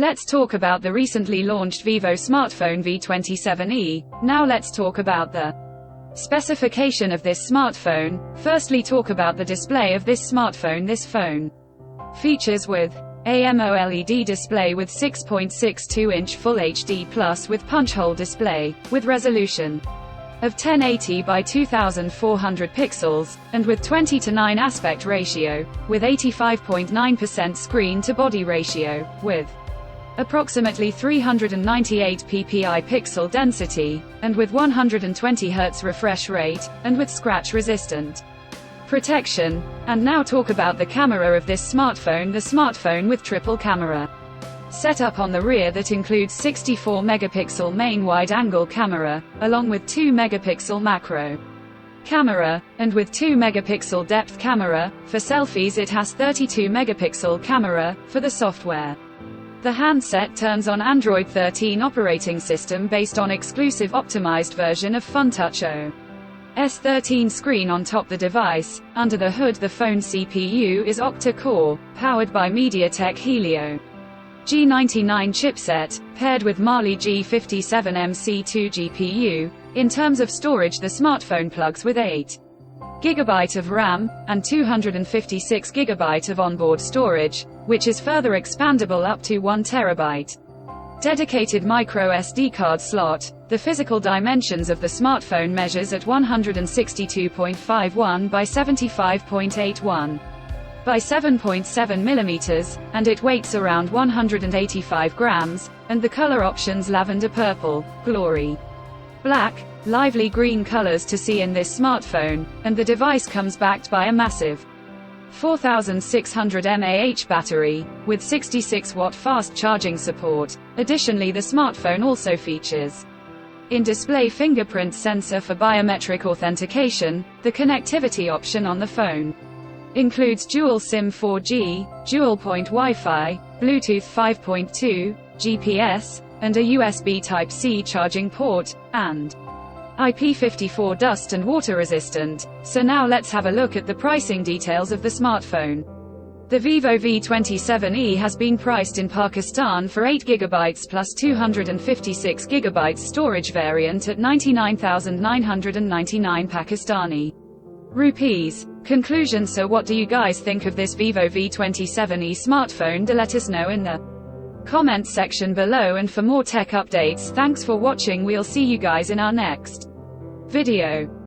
Let's talk about the recently launched Vivo smartphone V27e. Now let's talk about the specification of this smartphone. Firstly, talk about the display of this smartphone. This phone features with AMOLED display with 6.62-inch Full HD Plus with punch hole display, with resolution of 1080 by 2400 pixels, and with 20:9 aspect ratio, with 85.9% screen-to-body ratio, with approximately 398 ppi pixel density, and with 120 Hz refresh rate, and with scratch-resistant protection. And now talk about the camera of this smartphone. The smartphone with triple camera setup on the rear that includes 64 megapixel main wide-angle camera, along with 2 megapixel macro camera, and with 2 megapixel depth camera. For selfies it has 32 megapixel camera. For the software, the handset turns on Android 13 operating system based on exclusive optimized version of FunTouch OS 13 screen on top the device. Under the hood the phone CPU is octa-core, powered by MediaTek Helio G99 chipset, paired with Mali G57 MC2 GPU. In terms of storage, the smartphone plugs with 8 GB of RAM, and 256 GB of onboard storage, which is further expandable up to 1 TB. Dedicated micro SD card slot. The physical dimensions of the smartphone measures at 162.51 by 75.81 by 7.7 mm, and it weighs around 185 grams, and the color options lavender purple, glory black, lively green colors to see in this smartphone, and the device comes backed by a massive 4600 mAh battery, with 66-watt fast charging support. Additionally, the smartphone also features in-display fingerprint sensor for biometric authentication. The connectivity option on the phone includes dual SIM 4G, dual-point Wi-Fi, Bluetooth 5.2, GPS, and a USB Type-C charging port, and IP54 dust and water resistant. So now let's have a look at the pricing details of the smartphone. The Vivo V27e has been priced in Pakistan for 8GB plus 256GB storage variant at 99,999 Pakistani rupees. Conclusion. So what do you guys think of this Vivo V27e smartphone? Do let us know in the comments section below, and for more tech updates, thanks for watching. We'll see you guys in our next video.